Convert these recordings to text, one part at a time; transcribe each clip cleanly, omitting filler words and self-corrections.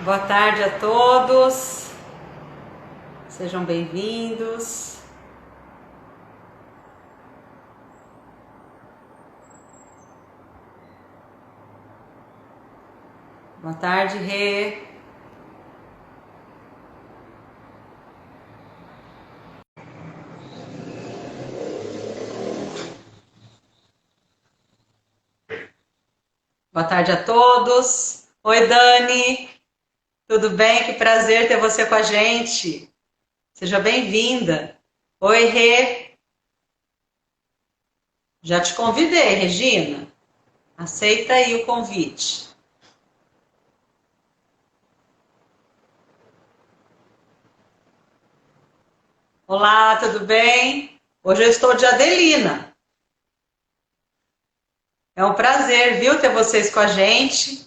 Boa tarde a todos, sejam bem-vindos. Boa tarde, Rê. Boa tarde a todos. Oi, Dani. Tudo bem? Que prazer ter você com a gente. Seja bem-vinda. Oi, Rê. Já te convidei, Regina. Aceita aí o convite. Olá, tudo bem? Hoje eu estou de Adelina. É um prazer, viu, ter vocês com a gente.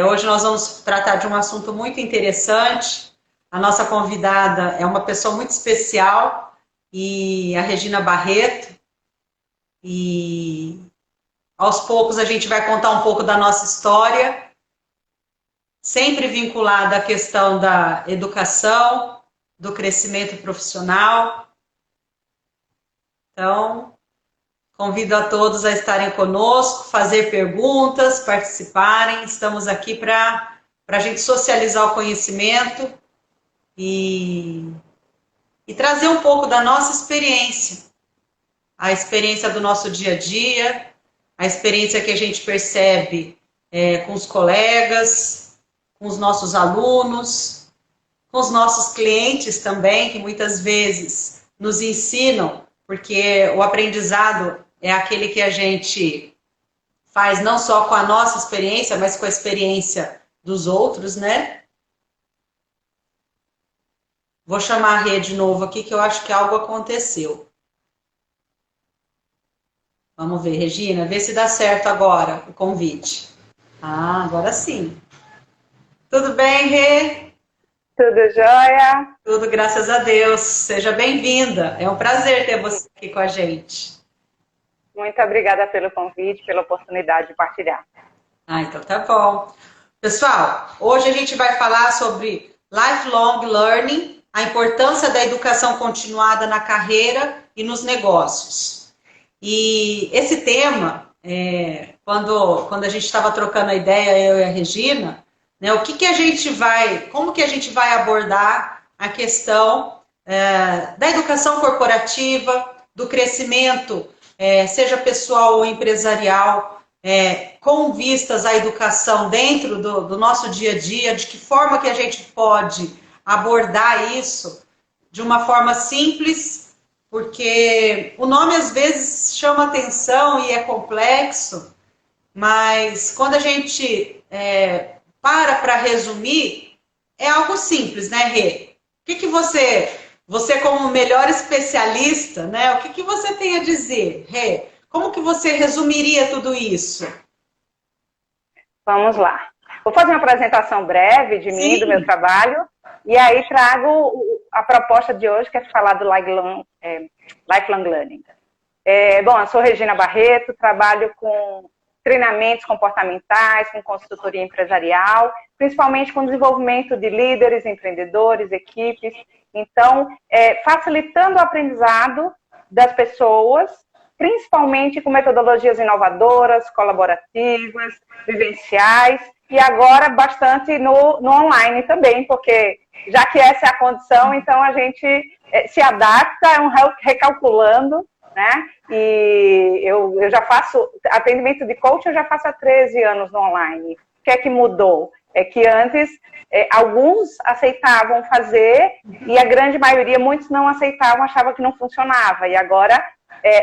Hoje nós vamos tratar de um assunto muito interessante. A nossa convidada é uma pessoa muito especial, e a Regina Barreto. E aos poucos a gente vai contar um pouco da nossa história, sempre vinculada à questão da educação, do crescimento profissional. Então, convido a todos a estarem conosco, fazer perguntas, participarem. Estamos aqui para a gente socializar o conhecimento e trazer um pouco da nossa experiência, a experiência do nosso dia a dia, a experiência que a gente percebe com os colegas, com os nossos alunos, com os nossos clientes também, que muitas vezes nos ensinam, porque o aprendizado é aquele que a gente faz não só com a nossa experiência, mas com a experiência dos outros, né? Vou chamar a Rê de novo aqui, que eu acho que algo aconteceu. Vamos ver, Regina, vê se dá certo agora o convite. Ah, agora sim. Tudo bem, Rê? Tudo jóia? Tudo, graças a Deus. Seja bem-vinda. É um prazer ter você aqui com a gente. Muito obrigada pelo convite, pela oportunidade de partilhar. Então tá bom. Pessoal, hoje a gente vai falar sobre lifelong learning, a importância da educação continuada na carreira e nos negócios. E esse tema, quando a gente estava trocando a ideia, eu e a Regina, né, como que a gente vai abordar a questão da educação corporativa, do crescimento, seja pessoal ou empresarial, com vistas à educação dentro do nosso dia a dia, de que forma que a gente pode abordar isso de uma forma simples, porque o nome às vezes chama atenção e é complexo, mas quando a gente para resumir, é algo simples, né, Rê? O que você como melhor especialista, né, o que você tem a dizer, Rê? Como que você resumiria tudo isso? Vamos lá. Vou fazer uma apresentação breve de mim, do meu Sim. trabalho, e aí trago a proposta de hoje, que é falar do lifelong learning. Bom, eu sou Regina Barreto, trabalho com treinamentos comportamentais, com consultoria empresarial, principalmente com desenvolvimento de líderes, empreendedores, equipes. Então, facilitando o aprendizado das pessoas, principalmente com metodologias inovadoras, colaborativas, vivenciais, e agora bastante no online também, porque já que essa é a condição, então a gente se adapta, recalculando, né? E eu já faço atendimento de coach, eu já faço há 13 anos no online. O que é que mudou? É que antes alguns aceitavam fazer e a grande maioria, muitos não aceitavam, achavam que não funcionava. E agora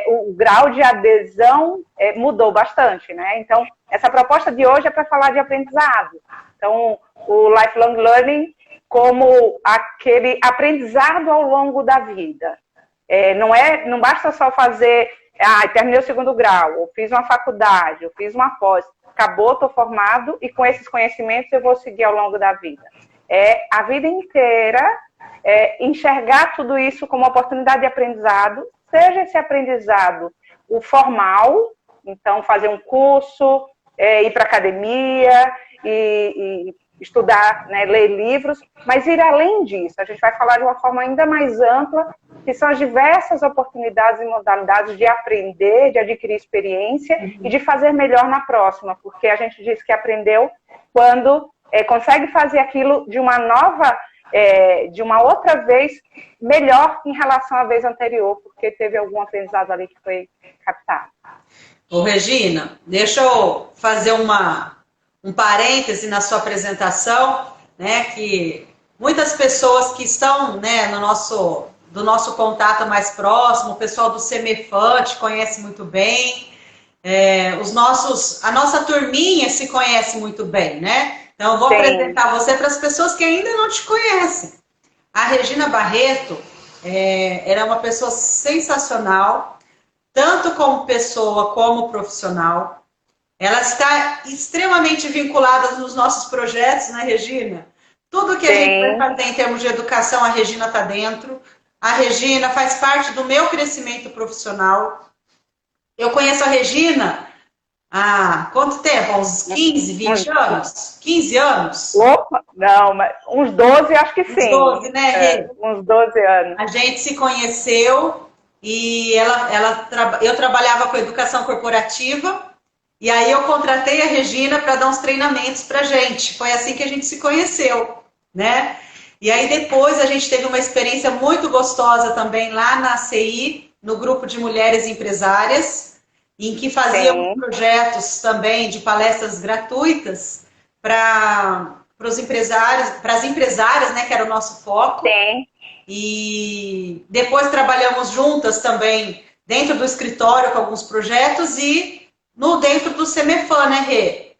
o grau de adesão mudou bastante, né? Então, essa proposta de hoje é para falar de aprendizado. Então, o lifelong learning como aquele aprendizado ao longo da vida. Não basta só fazer, terminei o segundo grau, eu fiz uma faculdade, eu fiz uma pós, acabou, estou formado e com esses conhecimentos eu vou seguir ao longo da vida. A vida inteira, enxergar tudo isso como oportunidade de aprendizado, seja esse aprendizado o formal, então fazer um curso, ir para a academia e estudar, né, ler livros, mas ir além disso. A gente vai falar de uma forma ainda mais ampla, que são as diversas oportunidades e modalidades de aprender, de adquirir experiência e de fazer melhor na próxima, porque a gente diz que aprendeu quando consegue fazer aquilo de uma nova, de uma outra vez melhor em relação à vez anterior, porque teve algum aprendizado ali que foi captado. Ô, Regina, deixa eu fazer um parêntese na sua apresentação, né, que muitas pessoas que estão, né, do nosso contato mais próximo, o pessoal do CEMEFAN te conhece muito bem, a nossa turminha se conhece muito bem, né? Então eu vou apresentar você para as pessoas que ainda não te conhecem. A Regina Barreto, ela é uma pessoa sensacional, tanto como pessoa como profissional. Ela está extremamente vinculada nos nossos projetos, né, Regina? Tudo que a gente vai fazer em termos de educação, a Regina está dentro. A Regina faz parte do meu crescimento profissional. Eu conheço a Regina há quanto tempo? Uns 15, 20 anos? 15 anos? Opa, não, mas uns 12 acho que sim. Uns 12, né, Rê? Uns 12 anos. A gente se conheceu e eu trabalhava com educação corporativa. E aí eu contratei a Regina para dar uns treinamentos para a gente. Foi assim que a gente se conheceu, né? E aí depois a gente teve uma experiência muito gostosa também lá na CI, no grupo de mulheres empresárias, em que fazíamos projetos também de palestras gratuitas para os empresários, para as empresárias, né, que era o nosso foco. Sim. E depois trabalhamos juntas também dentro do escritório com alguns projetos e dentro do CEMEFAN, né, Rê?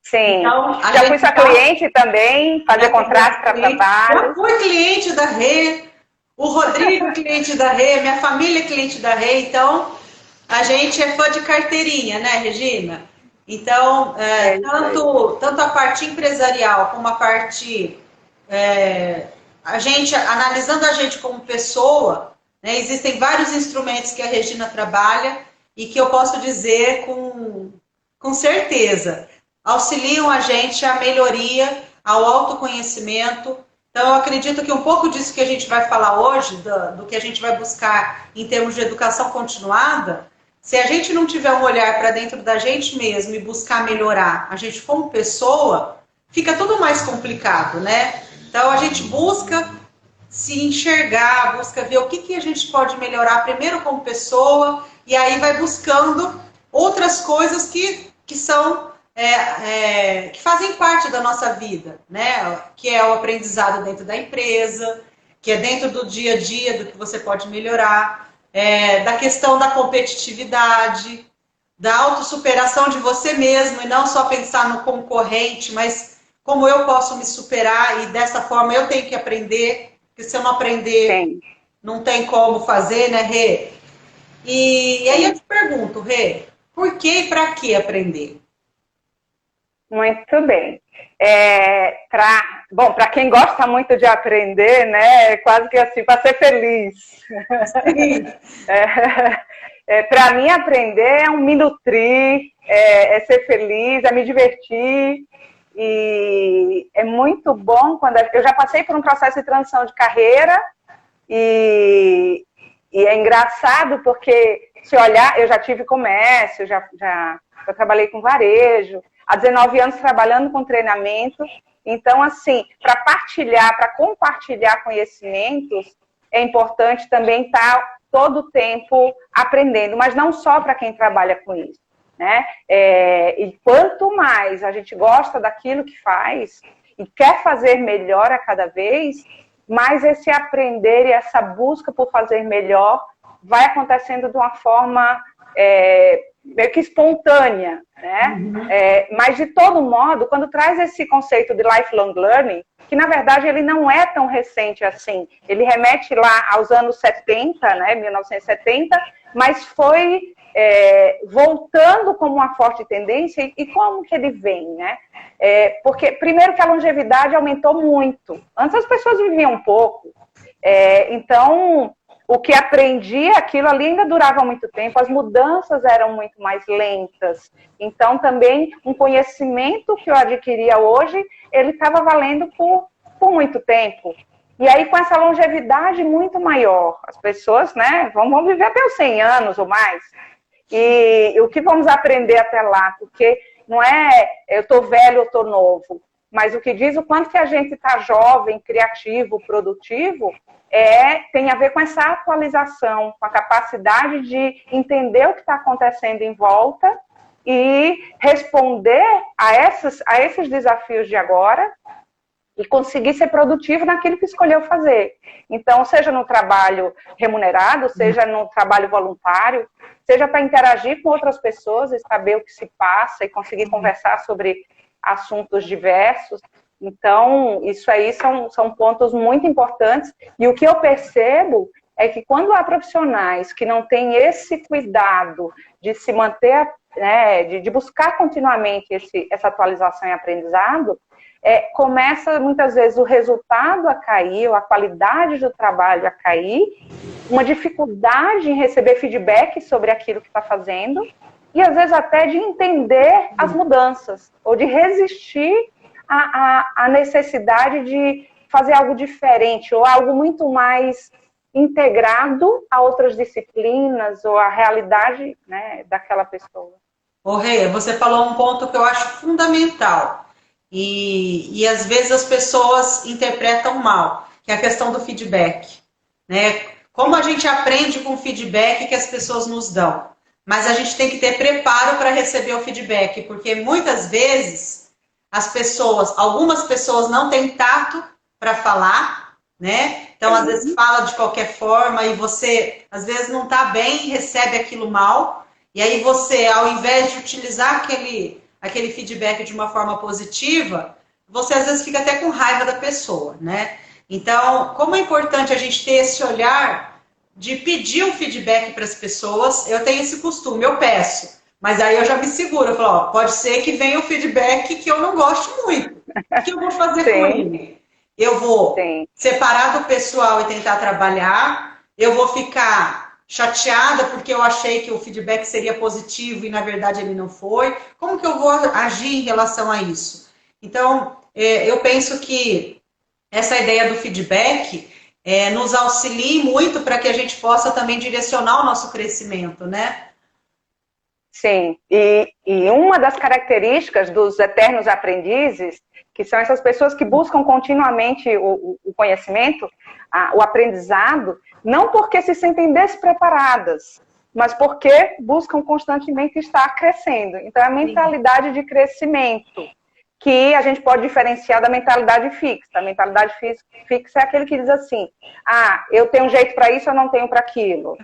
Sim. Então, já fui sua cliente também, fazer contrato para trabalho. Já fui cliente da Rê, o Rodrigo cliente da Rê, minha família cliente da Rê, então a gente é fã de carteirinha, né, Regina? Então, tanto a parte empresarial como a parte, analisando a gente como pessoa, né, existem vários instrumentos que a Regina trabalha e que eu posso dizer com certeza, auxiliam a gente à melhoria, ao autoconhecimento. Então, eu acredito que um pouco disso que a gente vai falar hoje, do que a gente vai buscar em termos de educação continuada, se a gente não tiver um olhar para dentro da gente mesmo e buscar melhorar a gente como pessoa, fica tudo mais complicado, né? Então, a gente busca se enxergar, busca ver o que a gente pode melhorar primeiro como pessoa, e aí vai buscando outras coisas que são que fazem parte da nossa vida, né? Que é o aprendizado dentro da empresa, que é dentro do dia a dia, do que você pode melhorar, da questão da competitividade, da autossuperação de você mesmo, e não só pensar no concorrente, mas como eu posso me superar, e dessa forma eu tenho que aprender, porque se eu não aprender, não tem como fazer, né, Rê? E aí eu te pergunto, Rê, por que e para que aprender? Muito bem. Para quem gosta muito de aprender, né, é quase que assim, para ser feliz. Para mim, aprender é me nutrir, é ser feliz, é me divertir. E é muito bom quando eu já passei por um processo de transição de carreira e é engraçado porque, se olhar, eu já tive comércio, eu trabalhei com varejo, há 19 anos trabalhando com treinamento. Então, assim, para compartilhar conhecimentos, é importante também estar todo o tempo aprendendo, mas não só para quem trabalha com isso, né? E quanto mais a gente gosta daquilo que faz e quer fazer melhor a cada vez, mais esse aprender e essa busca por fazer melhor vai acontecendo de uma forma meio que espontânea, né? Mas, de todo modo, quando traz esse conceito de lifelong learning, que, na verdade, ele não é tão recente assim, ele remete lá aos anos 70, né, 1970, mas foi voltando como uma forte tendência. E como que ele vem, né? Porque, primeiro, que a longevidade aumentou muito. Antes as pessoas viviam pouco. Então, o que aprendia, aquilo ali ainda durava muito tempo, as mudanças eram muito mais lentas. Então, também, um conhecimento que eu adquiria hoje, ele estava valendo por muito tempo. E aí, com essa longevidade muito maior, as pessoas, né, vão viver até os 100 anos ou mais. E o que vamos aprender até lá? Porque não é eu estou velho ou estou novo, mas o que diz o quanto que a gente está jovem, criativo, produtivo, tem a ver com essa atualização, com a capacidade de entender o que está acontecendo em volta e responder a esses desafios de agora e conseguir ser produtivo naquilo que escolheu fazer. Então, seja no trabalho remunerado, seja no trabalho voluntário, seja para interagir com outras pessoas e saber o que se passa e conseguir conversar sobre assuntos diversos. Então, isso aí são pontos muito importantes. E o que eu percebo é que quando há profissionais que não têm esse cuidado de se manter, né, de buscar continuamente essa atualização e aprendizado, começa muitas vezes o resultado a cair, ou a qualidade do trabalho a cair, uma dificuldade em receber feedback sobre aquilo que está fazendo, e às vezes até de entender as mudanças, ou de resistir à necessidade de fazer algo diferente, ou algo muito mais integrado a outras disciplinas, ou à realidade, né, daquela pessoa. Ô, Rê, você falou um ponto que eu acho fundamental. E às vezes as pessoas interpretam mal, que é a questão do feedback, né? Como a gente aprende com o feedback que as pessoas nos dão, mas a gente tem que ter preparo para receber o feedback, porque muitas vezes algumas pessoas não têm tato para falar, né? Então às vezes fala de qualquer forma e você às vezes não está bem, recebe aquilo mal, e aí você, ao invés de utilizar aquele feedback de uma forma positiva, você às vezes fica até com raiva da pessoa, né? Então, como é importante a gente ter esse olhar de pedir um feedback para as pessoas, eu tenho esse costume, eu peço, mas aí eu já me seguro, eu falo, ó, pode ser que venha um feedback que eu não goste muito. O que eu vou fazer com ele? Eu vou separar do pessoal e tentar trabalhar, eu vou ficar chateada porque eu achei que o feedback seria positivo e na verdade ele não foi. Como que eu vou agir em relação a isso? Então, eu penso que essa ideia do feedback nos auxilie muito para que a gente possa também direcionar o nosso crescimento, né? Sim, e uma das características dos eternos aprendizes, que são essas pessoas que buscam continuamente o conhecimento, o aprendizado, não porque se sentem despreparadas, mas porque buscam constantemente estar crescendo. Então, é a mentalidade de crescimento, que a gente pode diferenciar da mentalidade fixa. A mentalidade fixa é aquele que diz assim, eu tenho um jeito para isso, eu não tenho para aquilo.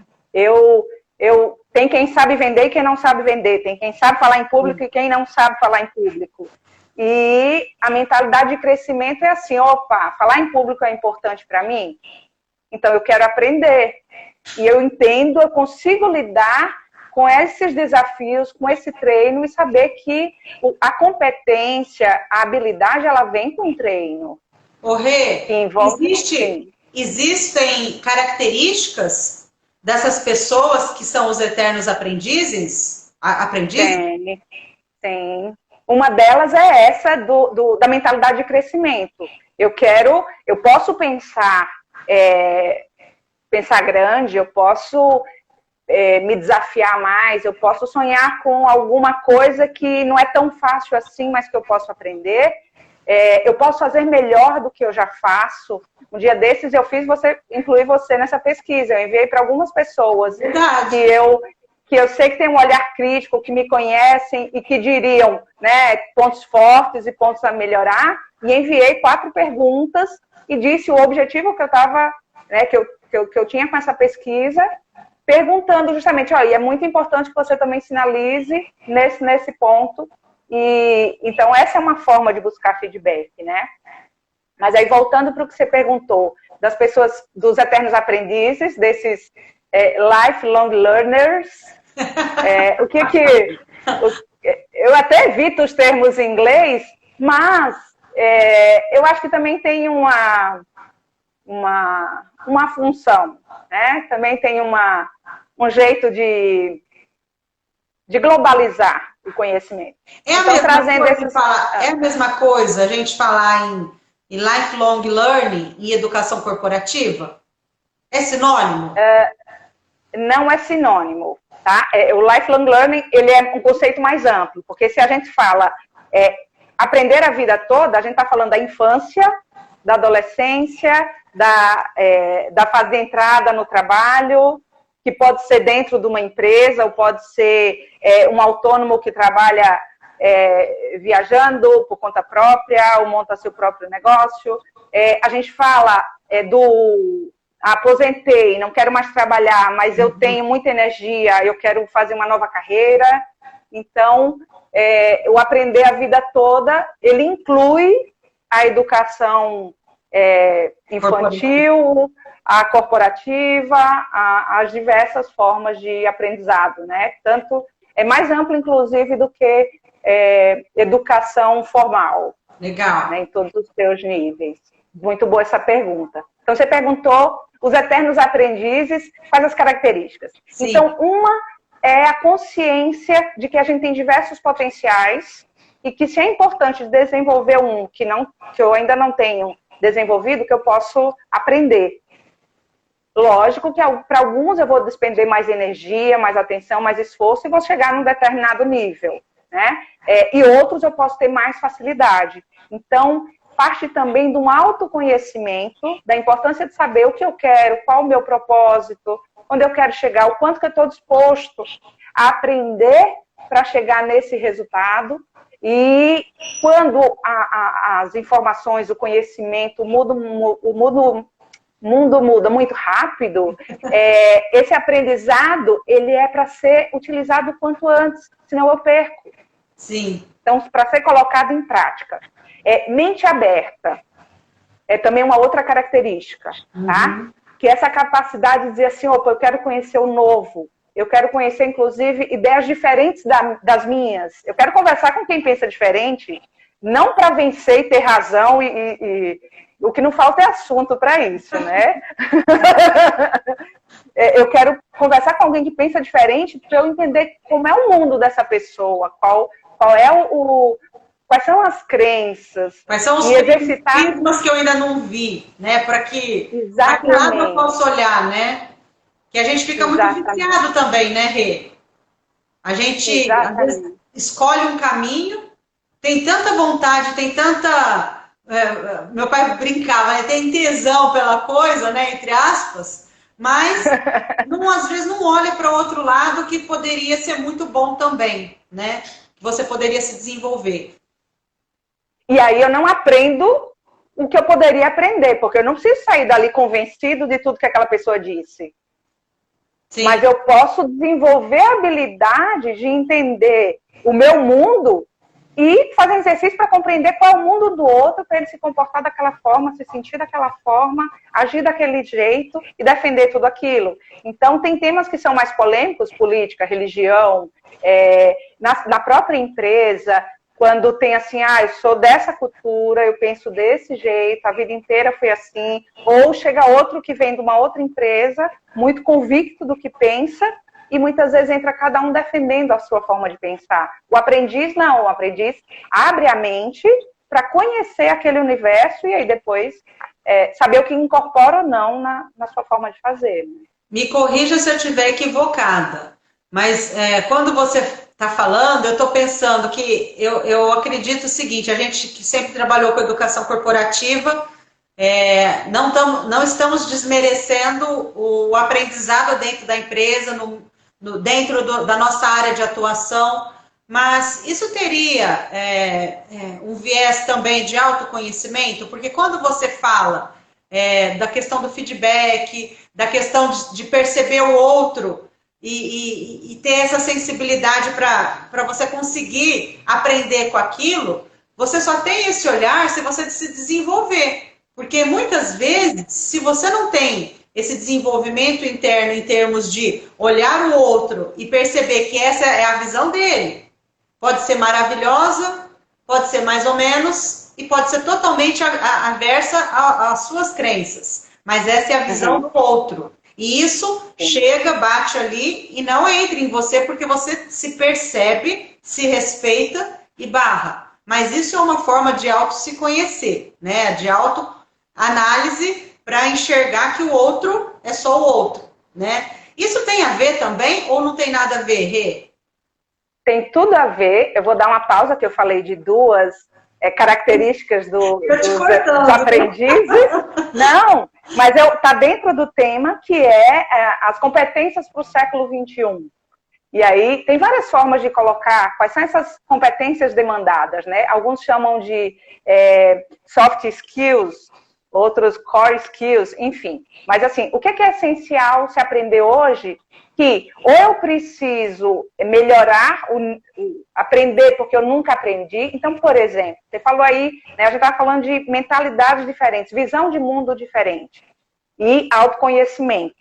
Tem quem sabe vender e quem não sabe vender. Tem quem sabe falar em público e quem não sabe falar em público. E a mentalidade de crescimento é assim, falar em público é importante para mim? Então eu quero aprender. E eu entendo, eu consigo lidar com esses desafios, com esse treino e saber que a competência, a habilidade, ela vem com treino. Ô, Rê, existem características dessas pessoas que são os eternos aprendizes? Tem. Uma delas é essa da mentalidade de crescimento. Eu posso pensar grande, eu posso me desafiar mais, eu posso sonhar com alguma coisa que não é tão fácil assim, mas que eu posso aprender. Eu posso fazer melhor do que eu já faço. Um dia desses eu incluí você nessa pesquisa, eu enviei para algumas pessoas que eu sei que tem um olhar crítico, que me conhecem e que diriam, né, pontos fortes e pontos a melhorar, e enviei 4 perguntas e disse o objetivo que eu estava, né, que eu tinha com essa pesquisa, perguntando justamente, e é muito importante que você também sinalize nesse ponto. E então essa é uma forma de buscar feedback, né? Mas aí voltando para o que você perguntou, das pessoas, dos eternos aprendizes, desses lifelong learners, eu até evito os termos em inglês, mas eu acho que também tem uma função, né? Também tem um jeito de globalizar o conhecimento. É a mesma coisa a gente falar em lifelong learning e educação corporativa? É sinônimo? Não é sinônimo, tá? O lifelong learning, ele é um conceito mais amplo, porque se a gente fala aprender a vida toda, a gente está falando da infância, da adolescência, da fase de entrada no trabalho, que pode ser dentro de uma empresa, ou pode ser um autônomo que trabalha viajando por conta própria, ou monta seu próprio negócio. A gente fala aposentei, não quero mais trabalhar, mas eu tenho muita energia, eu quero fazer uma nova carreira. Então, o aprender a vida toda, ele inclui a educação infantil, a corporativa, as diversas formas de aprendizado, né? Tanto, é mais amplo, inclusive, do que educação formal. Legal. Né, em todos os seus níveis. Muito boa essa pergunta. Então, você perguntou, os eternos aprendizes, quais as características? Sim. Então, uma é a consciência de que a gente tem diversos potenciais e que se é importante desenvolver um que eu ainda não tenho desenvolvido, que eu posso aprender. Lógico que para alguns eu vou despender mais energia, mais atenção, mais esforço e vou chegar num determinado nível, né? E outros eu posso ter mais facilidade. Então, parte também de um autoconhecimento, da importância de saber o que eu quero, qual o meu propósito, onde eu quero chegar, o quanto que eu estou disposto a aprender para chegar nesse resultado. E quando as informações, o conhecimento o mundo muda muito rápido, esse aprendizado ele é para ser utilizado o quanto antes, senão eu perco. Sim. Então, para ser colocado em prática. Mente aberta é também uma outra característica, tá? Que é essa capacidade de dizer assim, opa, eu quero conhecer o novo, eu quero conhecer, inclusive, ideias diferentes das minhas, eu quero conversar com quem pensa diferente, não para vencer e ter razão, e o que não falta é assunto para isso, né? Eu quero conversar com alguém que pensa diferente para eu entender como é o mundo dessa pessoa, quais são as crenças. Quais são os prismas que eu ainda não vi, né? Para que a cada possa olhar, né? Que a gente fica muito viciado também, né, Rê? A gente, às vezes, escolhe um caminho, tem tanta vontade, tem tanta... meu pai brincava, né? Tem tesão pela coisa, né? Entre aspas, mas às vezes não olha para o outro lado que poderia ser muito bom também, né? Que você poderia se desenvolver. E aí eu não aprendo o que eu poderia aprender, porque eu não preciso sair dali convencido de tudo que aquela pessoa disse. Sim. Mas eu posso desenvolver a habilidade de entender o meu mundo e fazer exercício para compreender qual é o mundo do outro, para ele se comportar daquela forma, se sentir daquela forma, agir daquele jeito e defender tudo aquilo. Então, tem temas que são mais polêmicos, política, religião, na própria empresa, quando tem assim, eu sou dessa cultura, eu penso desse jeito, a vida inteira foi assim, ou chega outro que vem de uma outra empresa, muito convicto do que pensa, e muitas vezes entra cada um defendendo a sua forma de pensar. O aprendiz não, o aprendiz abre a mente para conhecer aquele universo e aí depois saber o que incorpora ou não na sua forma de fazer. Me corrija se eu estiver equivocada, mas quando você está falando, eu estou pensando que eu acredito o seguinte, a gente que sempre trabalhou com educação corporativa, não estamos desmerecendo o aprendizado dentro da empresa, dentro da nossa área de atuação, mas isso teria um viés também de autoconhecimento, porque quando você fala da questão do feedback, da questão de perceber o outro e ter essa sensibilidade para você conseguir aprender com aquilo, você só tem esse olhar se você se desenvolver, porque muitas vezes, se você não tem esse desenvolvimento interno em termos de olhar o outro e perceber que essa é a visão dele. Pode ser maravilhosa, pode ser mais ou menos, e pode ser totalmente aversa às suas crenças. mas essa é a visão do outro. E isso chega, bate ali e não entra em você porque você se percebe, se respeita e barra. Mas isso é uma forma de auto se conhecer, né? De autoanálise para enxergar que o outro é só o outro, né? Isso tem a ver também ou não tem nada a ver, Rê? Tem tudo a ver. Eu vou dar uma pausa, que eu falei de duas características dos aprendizes. Não, mas está dentro do tema, que é as competências para o século XXI. E aí tem várias formas de colocar quais são essas competências demandadas, né? Alguns chamam de soft skills, outros core skills, enfim. Mas assim, o que é essencial se aprender hoje? Que ou eu preciso melhorar, aprender porque eu nunca aprendi. Então, por exemplo, você falou aí, né, a gente estava falando de mentalidades diferentes, visão de mundo diferente e autoconhecimento.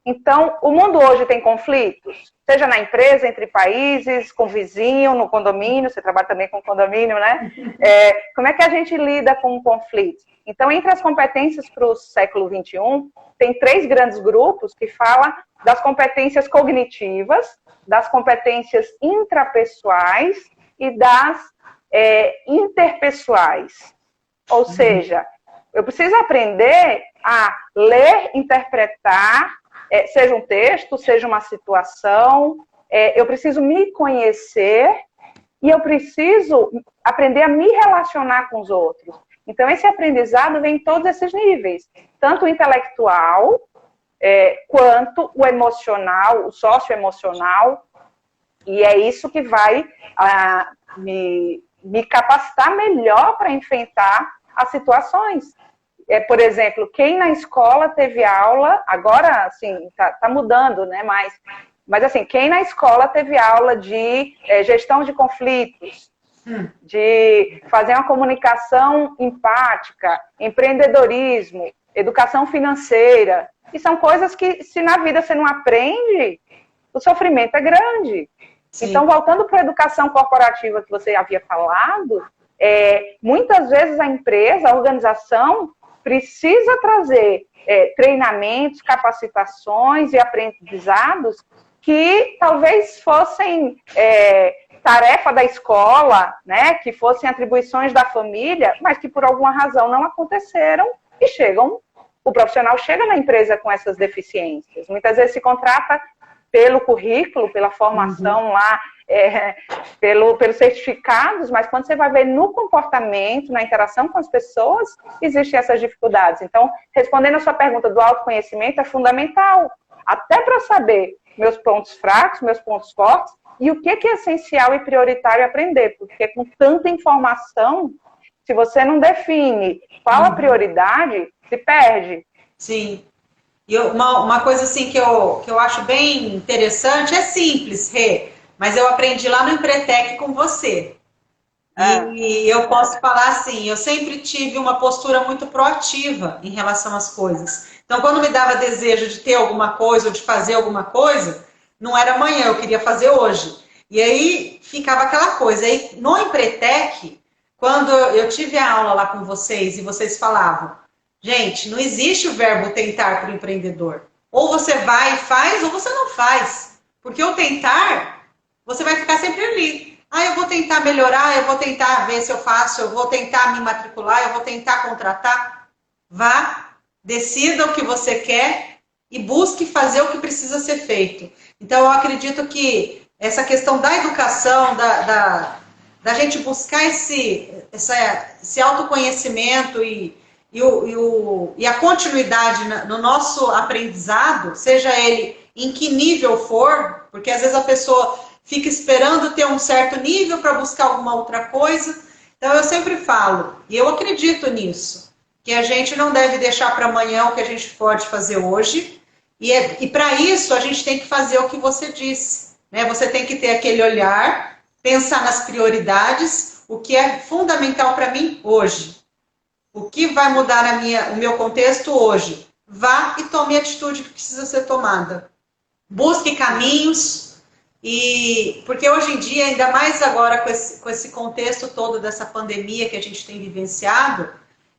Então, o mundo hoje tem conflitos, seja na empresa, entre países, com vizinho, no condomínio, você trabalha também com condomínio, né? Como é que a gente lida com conflitos? Então, entre as competências para o século XXI, tem 3 grandes grupos que falam das competências cognitivas, das competências intrapessoais e das interpessoais. Ou seja, eu preciso aprender a ler, interpretar, seja um texto, seja uma situação, eu preciso me conhecer e eu preciso aprender a me relacionar com os outros. Então, esse aprendizado vem em todos esses níveis, tanto o intelectual, quanto o emocional, o socioemocional, e é isso que vai me capacitar melhor para enfrentar as situações. Por exemplo, quem na escola teve aula, agora, assim, tá mudando, né, mas assim, quem na escola teve aula de gestão de conflitos, de fazer uma comunicação empática, empreendedorismo, educação financeira, e são coisas que, se na vida você não aprende, o sofrimento é grande. Sim. Então, voltando para a educação corporativa que você havia falado, muitas vezes a empresa, a organização, precisa trazer treinamentos, capacitações e aprendizados que talvez fossem tarefa da escola, né, que fossem atribuições da família, mas que por alguma razão não aconteceram e o profissional chega na empresa com essas deficiências. Muitas vezes se contrata pelo currículo, pela formação lá, pelos certificados, mas quando você vai ver no comportamento, na interação com as pessoas, existem essas dificuldades. Então, respondendo a sua pergunta do autoconhecimento, é fundamental, até para saber meus pontos fracos, meus pontos fortes, e o que é essencial e prioritário aprender, porque com tanta informação, se você não define qual a prioridade, se perde. Sim. E uma coisa assim que eu acho bem interessante, é simples, Rê, mas eu aprendi lá no Empretec com você. E eu posso falar assim, eu sempre tive uma postura muito proativa em relação às coisas. Então, quando me dava desejo de ter alguma coisa ou de fazer alguma coisa, não era amanhã, eu queria fazer hoje. E aí ficava aquela coisa. Aí no Empretec, quando eu tive a aula lá com vocês e vocês falavam, gente, não existe o verbo tentar para o empreendedor. Ou você vai e faz, ou você não faz. Porque o tentar, você vai ficar sempre ali. Eu vou tentar melhorar, eu vou tentar ver se eu faço, eu vou tentar me matricular, eu vou tentar contratar. Vá, decida o que você quer e busque fazer o que precisa ser feito. Então, eu acredito que essa questão da educação, da gente buscar esse autoconhecimento e a continuidade no nosso aprendizado, seja ele em que nível for, porque às vezes a pessoa fica esperando ter um certo nível para buscar alguma outra coisa. Então, eu sempre falo, e eu acredito nisso, que a gente não deve deixar para amanhã o que a gente pode fazer hoje, e para isso a gente tem que fazer o que você disse, né? Você tem que ter aquele olhar, pensar nas prioridades, o que é fundamental para mim hoje. O que vai mudar o meu contexto hoje? Vá e tome a atitude que precisa ser tomada. Busque caminhos, porque hoje em dia, ainda mais agora com esse contexto todo dessa pandemia que a gente tem vivenciado,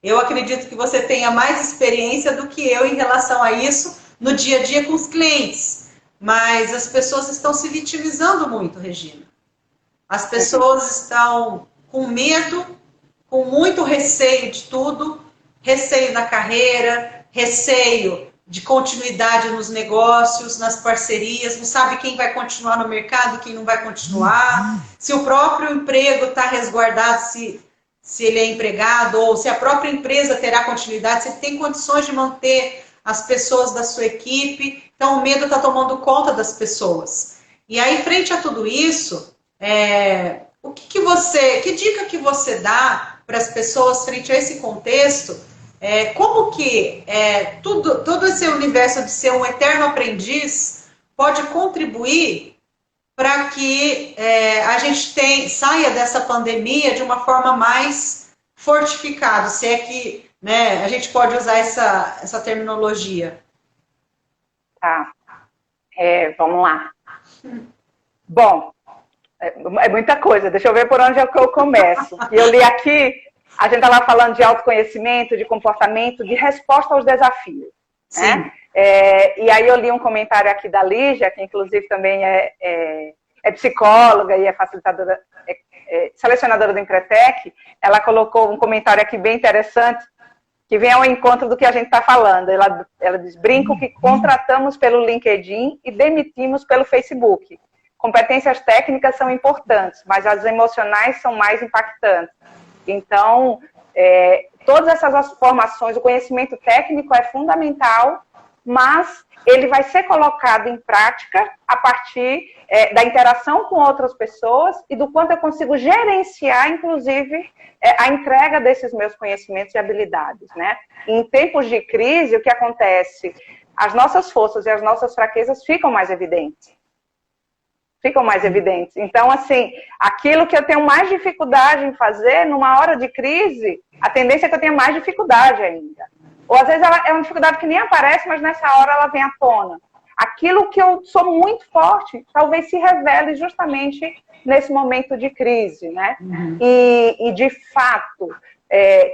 Eu acredito que você tenha mais experiência do que eu em relação a isso no dia a dia com os clientes. Mas as pessoas estão se vitimizando muito, Regina. As pessoas estão com medo, com muito receio de tudo, receio na carreira, receio de continuidade nos negócios, nas parcerias, não sabe quem vai continuar no mercado, quem não vai continuar, se o próprio emprego está resguardado, se ele é empregado, ou se a própria empresa terá continuidade, se ele tem condições de manter as pessoas da sua equipe. Então, o medo está tomando conta das pessoas. E aí, frente a tudo isso, que dica que você dá para as pessoas frente a esse contexto? Como que todo esse universo de ser um eterno aprendiz pode contribuir para que a gente saia dessa pandemia de uma forma mais fortificada, se é que, né, a gente pode usar essa terminologia? Tá. Vamos lá. Bom, é muita coisa. Deixa eu ver por onde é que eu começo. Eu li aqui, a gente estava falando de autoconhecimento, de comportamento, de resposta aos desafios. Né? E aí eu li um comentário aqui da Lígia, que inclusive também é psicóloga e é facilitadora, selecionadora do Empretec. Ela colocou um comentário aqui bem interessante, que vem ao encontro do que a gente está falando. Ela diz: brinco que contratamos pelo LinkedIn e demitimos pelo Facebook. Competências técnicas são importantes, mas as emocionais são mais impactantes. Então, todas essas formações, o conhecimento técnico é fundamental, mas ele vai ser colocado em prática a partir da interação com outras pessoas e do quanto eu consigo gerenciar, inclusive, a entrega desses meus conhecimentos e habilidades, né? Em tempos de crise, o que acontece? As nossas forças e as nossas fraquezas ficam mais evidentes. Então, assim, aquilo que eu tenho mais dificuldade em fazer, numa hora de crise, a tendência é que eu tenha mais dificuldade ainda. Ou, às vezes, ela é uma dificuldade que nem aparece, mas nessa hora ela vem à tona. Aquilo que eu sou muito forte, talvez se revele justamente nesse momento de crise, né? Uhum. E de fato,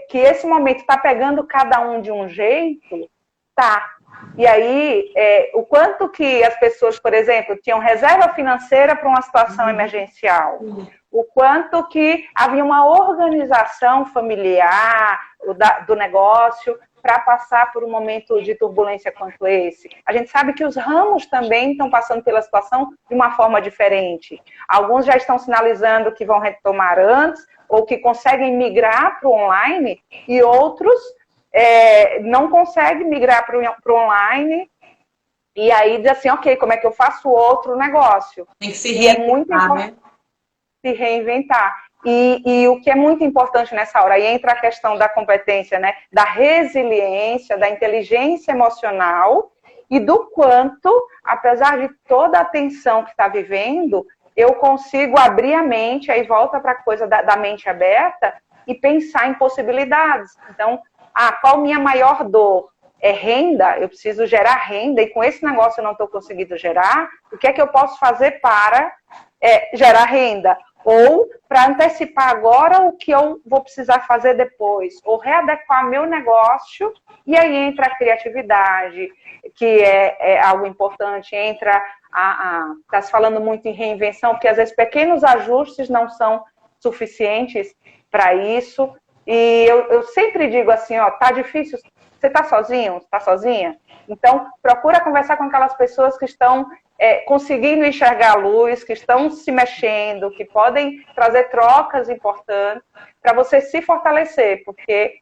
que esse momento está pegando cada um de um jeito, tá. E aí, o quanto que as pessoas, por exemplo, tinham reserva financeira para uma situação emergencial, o quanto que havia uma organização familiar do negócio para passar por um momento de turbulência quanto esse. A gente sabe que os ramos também estão passando pela situação de uma forma diferente. Alguns já estão sinalizando que vão retomar antes, ou que conseguem migrar para o online, e outros não conseguem migrar para o online, e aí diz assim, ok, como é que eu faço outro negócio? Tem que se reinventar, muito importante, né? Se reinventar. E o que é muito importante nessa hora, aí entra a questão da competência, né, da resiliência, da inteligência emocional, e do quanto, apesar de toda a tensão que está vivendo, eu consigo abrir a mente, aí volta para a coisa da mente aberta, e pensar em possibilidades. Então, qual minha maior dor? É renda? Eu preciso gerar renda, e com esse negócio eu não estou conseguindo gerar. O que é que eu posso fazer para gerar renda? Ou para antecipar agora o que eu vou precisar fazer depois, ou readequar meu negócio, e aí entra a criatividade, que é algo importante, entra está se falando muito em reinvenção, porque às vezes pequenos ajustes não são suficientes para isso, e eu sempre digo assim, tá difícil, você está sozinho, está sozinha? Então, procura conversar com aquelas pessoas que estão conseguindo enxergar a luz, que estão se mexendo, que podem trazer trocas importantes para você se fortalecer, porque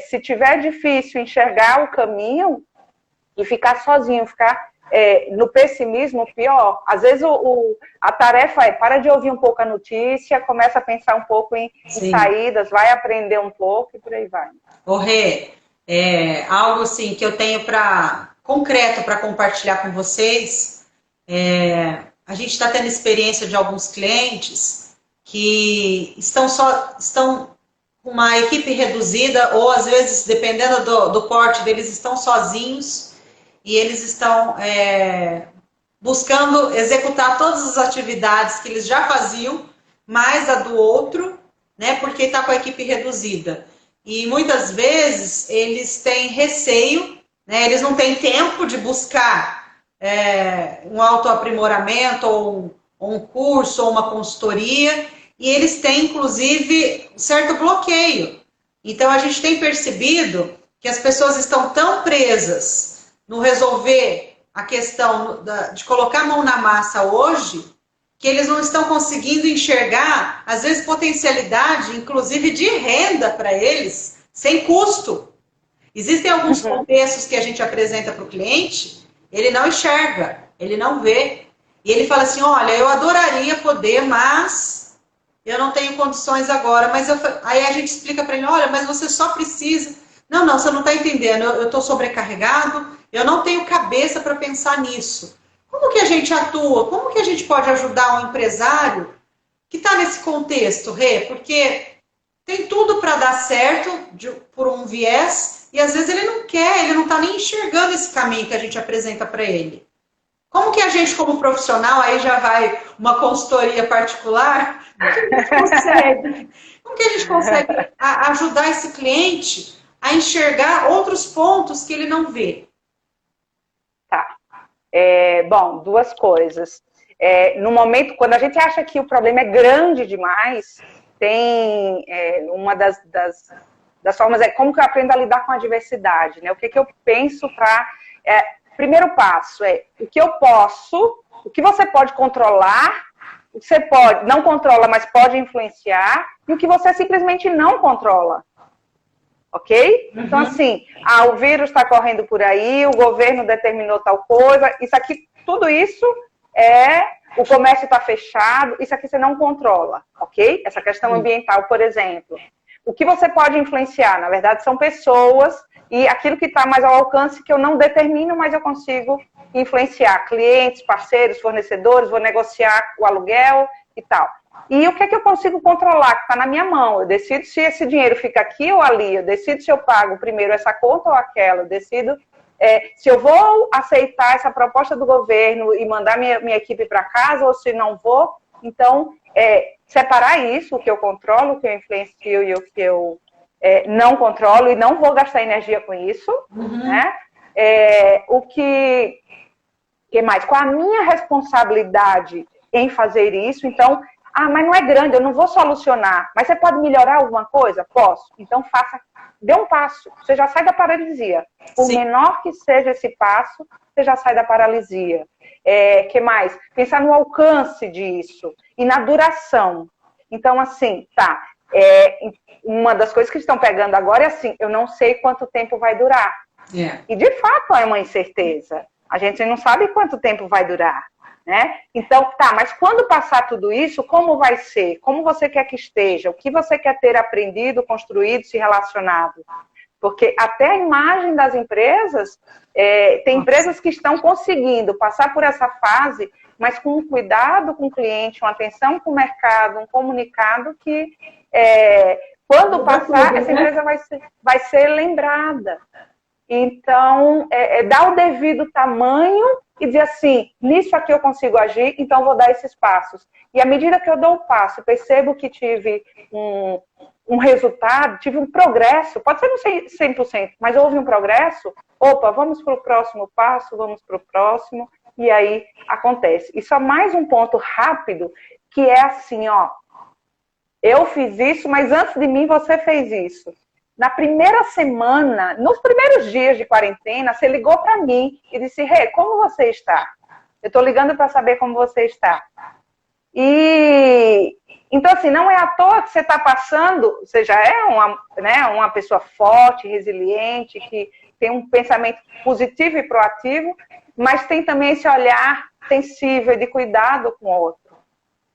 se tiver difícil enxergar o caminho e ficar sozinho, ficar no pessimismo, pior. Às vezes a tarefa para de ouvir um pouco a notícia, começa a pensar um pouco em saídas, vai aprender um pouco e por aí vai. Rê, algo assim que eu tenho concreto para compartilhar com vocês. A gente está tendo experiência de alguns clientes que estão com uma equipe reduzida, ou às vezes, dependendo do porte deles, estão sozinhos, e eles estão buscando executar todas as atividades que eles já faziam, mais a do outro, né, porque está com a equipe reduzida. e muitas vezes eles têm receio, né? Eles não têm tempo de buscar um autoaprimoramento ou um curso ou uma consultoria, e eles têm, inclusive, um certo bloqueio. Então, a gente tem percebido que as pessoas estão tão presas no resolver a questão de colocar a mão na massa hoje, que eles não estão conseguindo enxergar, às vezes, potencialidade, inclusive de renda para eles, sem custo. Existem alguns contextos que a gente apresenta para o cliente, ele não enxerga, ele não vê. E ele fala assim, olha, eu adoraria poder, mas eu não tenho condições agora. Mas aí a gente explica para ele, olha, mas você só precisa... Não, você não está entendendo, eu estou sobrecarregado, eu não tenho cabeça para pensar nisso. Como que a gente atua? Como que a gente pode ajudar um empresário que está nesse contexto, Rê? Porque tem tudo para dar certo por um viés e às vezes ele não quer, ele não está nem enxergando esse caminho que a gente apresenta para ele. Como que a gente, como profissional, aí já vai uma consultoria particular, como que a gente consegue ajudar esse cliente a enxergar outros pontos que ele não vê? Tá. Bom, duas coisas. No momento, quando a gente acha que o problema é grande demais, tem uma das formas como que eu aprendo a lidar com a diversidade, né? O que eu penso para... primeiro passo o que eu posso, o que você pode controlar, o que você não controla, mas pode influenciar, e o que você simplesmente não controla. Ok? Uhum. Então, assim, o vírus está correndo por aí, o governo determinou tal coisa, isso aqui, tudo isso o comércio está fechado, isso aqui você não controla, ok? Essa questão ambiental, por exemplo. O que você pode influenciar, na verdade, são pessoas e aquilo que está mais ao alcance que eu não determino, mas eu consigo influenciar clientes, parceiros, fornecedores, vou negociar o aluguel e tal. E o que é que eu consigo controlar, que está na minha mão? Eu decido se esse dinheiro fica aqui ou ali, eu decido se eu pago primeiro essa conta ou aquela, eu decido se eu vou aceitar essa proposta do governo e mandar minha equipe para casa ou se não vou. Então, separar isso, o que eu controlo, o que eu influencio e o que eu não controlo e não vou gastar energia com isso, né? O que mais? Qual a minha responsabilidade em fazer isso? Então, mas não é grande, eu não vou solucionar. Mas você pode melhorar alguma coisa? Posso. Então, dê um passo. Você já sai da paralisia. Por menor que seja esse passo, você já sai da paralisia. Que mais? Pensar no alcance disso e na duração. Então, assim, uma das coisas que estão pegando agora é assim, eu não sei quanto tempo vai durar. E, de fato, é uma incerteza. A gente não sabe quanto tempo vai durar. Né? Então, mas quando passar tudo isso, como vai ser? Como você quer que esteja? O que você quer ter aprendido, construído, se relacionado? Porque até a imagem das empresas, tem empresas que estão conseguindo passar por essa fase, mas com um cuidado com o cliente, uma atenção com o mercado, um comunicado que, quando passar, essa empresa vai ser lembrada. Então, dar o devido tamanho e dizer assim, nisso aqui eu consigo agir, então vou dar esses passos. E à medida que eu dou o passo, percebo que tive um resultado, tive um progresso, pode ser não 100%, mas houve um progresso, vamos para o próximo passo, vamos para o próximo, e aí acontece. E só mais um ponto rápido, que é assim, eu fiz isso, mas antes de mim você fez isso. Na primeira semana, nos primeiros dias de quarentena, você ligou para mim e disse, Rê, como você está? Eu estou ligando para saber como você está. E então, assim, não é à toa que você está passando, você já é uma pessoa forte, resiliente, que tem um pensamento positivo e proativo, mas tem também esse olhar sensível de cuidado com o outro.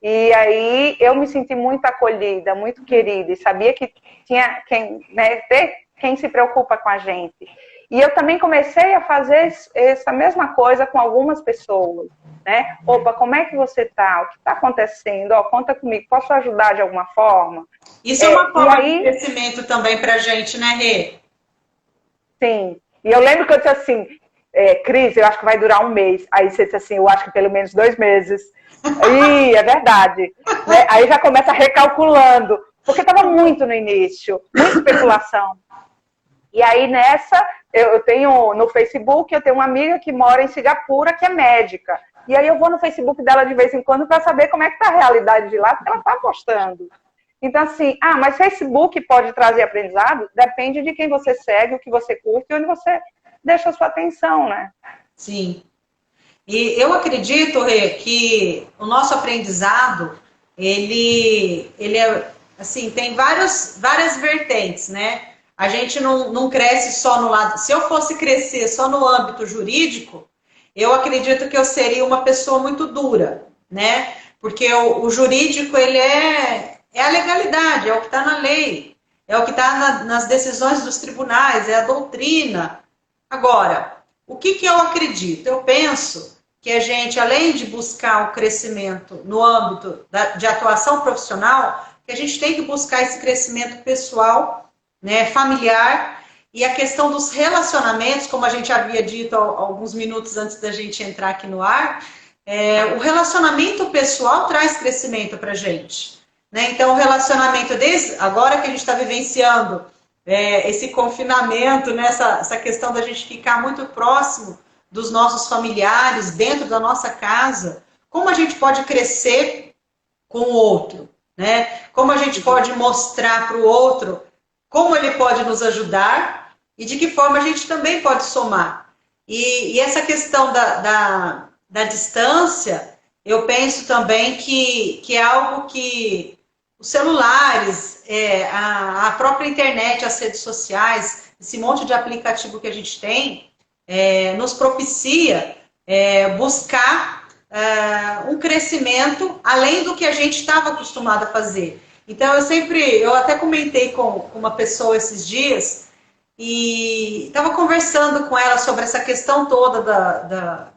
E aí eu me senti muito acolhida, muito querida, e sabia que tinha quem se preocupa com a gente. E eu também comecei a fazer essa mesma coisa com algumas pessoas, né? Como é que você está? O que está acontecendo? Conta comigo, posso ajudar de alguma forma? Isso é uma forma de crescimento também pra gente, né, Rê? Sim. E eu lembro que eu disse assim, Cris, eu acho que vai durar 1 mês. Aí você disse assim, eu acho que pelo menos 2 meses. É verdade. Né? Aí já começa recalculando. Porque estava muito no início, muita especulação. E aí nessa, eu tenho no Facebook, eu tenho uma amiga que mora em Singapura, que é médica. E aí eu vou no Facebook dela de vez em quando para saber como é que está a realidade de lá, porque ela está postando. Então assim, mas Facebook pode trazer aprendizado? Depende de quem você segue, o que você curte e onde você deixa a sua atenção, né? Sim. E eu acredito, Rê, que o nosso aprendizado, ele é, assim, tem várias vertentes, né? A gente não cresce só no lado... Se eu fosse crescer só no âmbito jurídico, eu acredito que eu seria uma pessoa muito dura, né? Porque o jurídico, ele é a legalidade, é o que está na lei, é o que está nas decisões dos tribunais, é a doutrina. Agora, o que eu acredito? Eu penso que a gente, além de buscar o crescimento no âmbito de atuação profissional, que a gente tem que buscar esse crescimento pessoal, né, familiar, e a questão dos relacionamentos, como a gente havia dito alguns minutos antes da gente entrar aqui no ar, o relacionamento pessoal traz crescimento para a gente. Né? Então, o relacionamento, desde agora que a gente está vivenciando esse confinamento, né, essa questão da gente ficar muito próximo dos nossos familiares, dentro da nossa casa, como a gente pode crescer com o outro, né? Como a gente pode mostrar para o outro como ele pode nos ajudar e de que forma a gente também pode somar. E essa questão da distância, eu penso também que é algo que os celulares, a própria internet, as redes sociais, esse monte de aplicativo que a gente tem, nos propicia buscar um crescimento além do que a gente estava acostumado a fazer. Então, eu até comentei com uma pessoa esses dias e estava conversando com ela sobre essa questão toda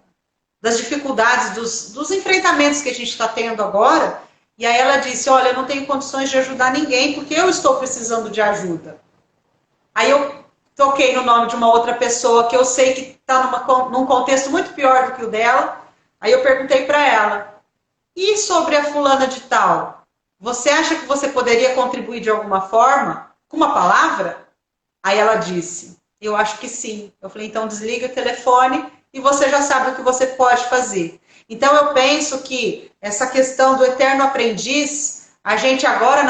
das dificuldades, dos enfrentamentos que a gente está tendo agora. E aí ela disse, olha, eu não tenho condições de ajudar ninguém porque eu estou precisando de ajuda. Aí eu toquei no nome de uma outra pessoa que eu sei que está num contexto muito pior do que o dela. Aí eu perguntei para ela, e sobre a fulana de tal? Você acha que você poderia contribuir de alguma forma? Com uma palavra? Aí ela disse, eu acho que sim. Eu falei, então desliga o telefone e você já sabe o que você pode fazer. Então eu penso que essa questão do eterno aprendiz, a gente agora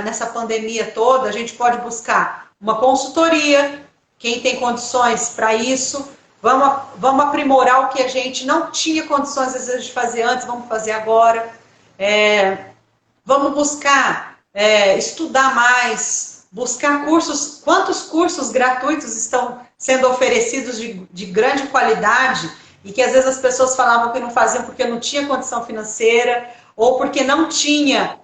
nessa pandemia toda, a gente pode buscar uma consultoria, quem tem condições para isso, vamos aprimorar o que a gente não tinha condições às vezes de fazer antes, vamos fazer agora. Vamos buscar estudar mais, buscar cursos, quantos cursos gratuitos estão sendo oferecidos de grande qualidade e que às vezes as pessoas falavam que não faziam porque não tinha condição financeira ou porque não tinha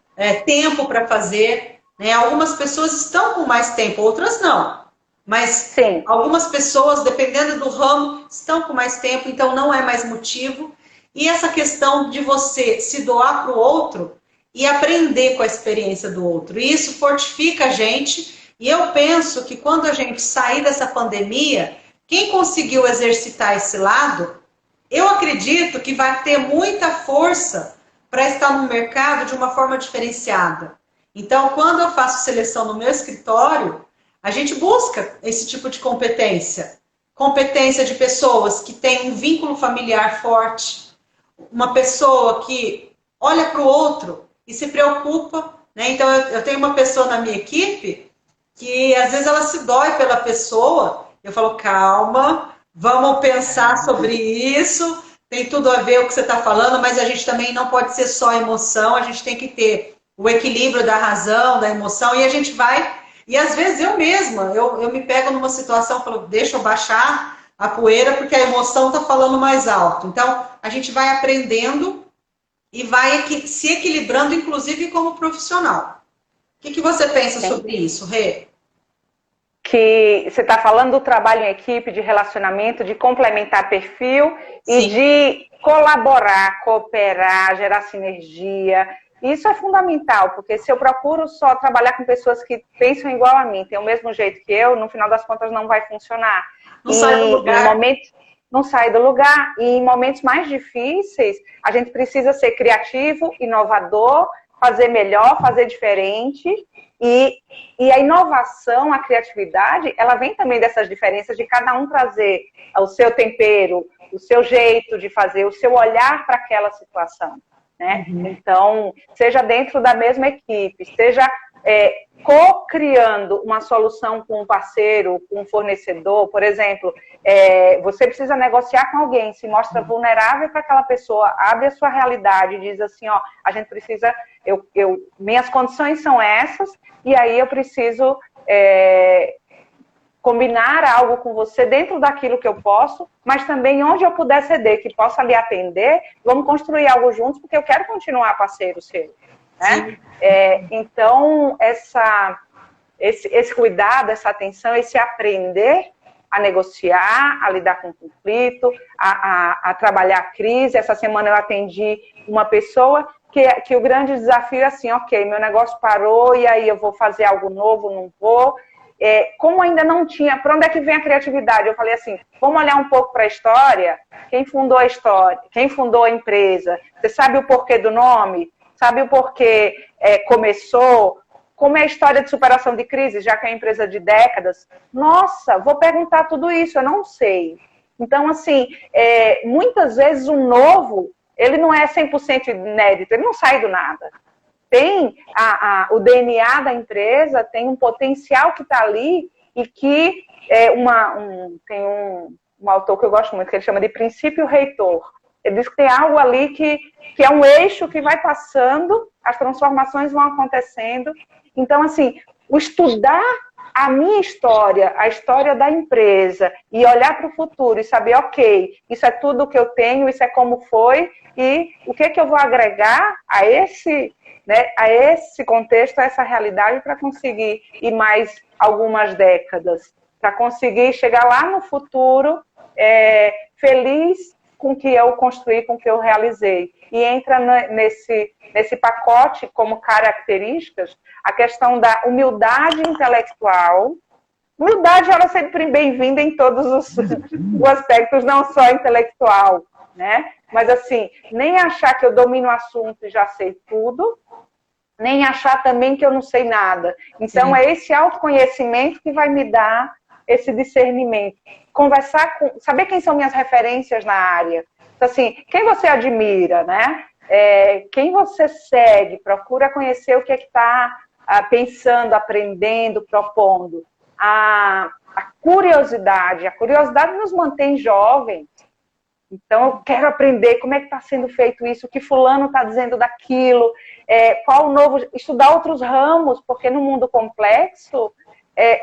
tempo para fazer. Né? Algumas pessoas estão com mais tempo, outras não. Mas sim, algumas pessoas, dependendo do ramo, estão com mais tempo, então não é mais motivo. E essa questão de você se doar para o outro e aprender com a experiência do outro. E isso fortifica a gente. E eu penso que quando a gente sair dessa pandemia, quem conseguiu exercitar esse lado, eu acredito que vai ter muita força para estar no mercado de uma forma diferenciada. Então, quando eu faço seleção no meu escritório, a gente busca esse tipo de competência. Competência de pessoas que têm um vínculo familiar forte, uma pessoa que olha para o outro e se preocupa, né? Então, eu tenho uma pessoa na minha equipe que, às vezes, ela se dói pela pessoa. Eu falo, calma, vamos pensar sobre isso, tem tudo a ver com o que você está falando, mas a gente também não pode ser só emoção, a gente tem que ter o equilíbrio da razão, da emoção, e a gente vai... E, às vezes, eu mesma, eu me pego numa situação, falo, deixa eu baixar a poeira, porque a emoção está falando mais alto. Então, a gente vai aprendendo e vai se equilibrando, inclusive como profissional. O que você pensa sobre isso, Rê? Que você está falando do trabalho em equipe, de relacionamento, de complementar perfil e de colaborar, cooperar, gerar sinergia. Isso é fundamental, porque se eu procuro só trabalhar com pessoas que pensam igual a mim, tem o mesmo jeito que eu, no final das contas não vai funcionar. Não sai do lugar. Não sai do lugar. E em momentos mais difíceis, a gente precisa ser criativo, inovador, fazer melhor, fazer diferente E a inovação, a criatividade, ela vem também dessas diferenças de cada um trazer o seu tempero, o seu jeito de fazer, o seu olhar para aquela situação, né? Então, seja dentro da mesma equipe, seja co-criando uma solução com um parceiro, com um fornecedor, por exemplo, você precisa negociar com alguém, se mostra vulnerável para aquela pessoa, abre a sua realidade e diz assim, ó, a gente precisa, minhas condições são essas, e aí eu preciso combinar algo com você dentro daquilo que eu posso, mas também onde eu puder ceder, que possa lhe atender, vamos construir algo juntos, porque eu quero continuar parceiro seu. Né? Então, esse cuidado, essa atenção, esse aprender a negociar, a lidar com o conflito, a trabalhar a crise. Essa semana eu atendi uma pessoa que o grande desafio é assim, ok, meu negócio parou e aí eu vou fazer algo novo, não vou. Como ainda não tinha, para onde é que vem a criatividade? Eu falei assim, vamos olhar um pouco para a história, quem fundou a história, quem fundou a empresa, você sabe o porquê do nome? Sabe o porquê começou? Como é a história de superação de crise, já que é uma empresa de décadas? Nossa, vou perguntar tudo isso, eu não sei. Então, assim, muitas vezes o novo, ele não é 100% inédito, ele não sai do nada. Tem o DNA da empresa, tem um potencial que está ali e que tem um autor que eu gosto muito, que ele chama de princípio reitor. Ele diz que tem algo ali que é um eixo que vai passando, as transformações vão acontecendo. Então, assim, o estudar a minha história, a história da empresa, e olhar para o futuro e saber, ok, isso é tudo que eu tenho, isso é como foi, e o que eu vou agregar a esse contexto, a essa realidade, para conseguir ir mais algumas décadas, para conseguir chegar lá no futuro feliz com o que eu construí, com o que eu realizei. E entra nesse pacote como características a questão da humildade intelectual. Humildade, ela é sempre bem-vinda em todos os aspectos, não só intelectual, né? Mas assim, nem achar que eu domino o assunto e já sei tudo, nem achar também que eu não sei nada. Então, é esse autoconhecimento que vai me dar esse discernimento. Conversar com... Saber quem são minhas referências na área. Então, assim, quem você admira, né? Quem você segue, procura conhecer o que está pensando, aprendendo, propondo. A curiosidade nos mantém jovens. Então, eu quero aprender como é que está sendo feito isso, o que fulano está dizendo daquilo, qual o novo... Estudar outros ramos, porque no mundo complexo,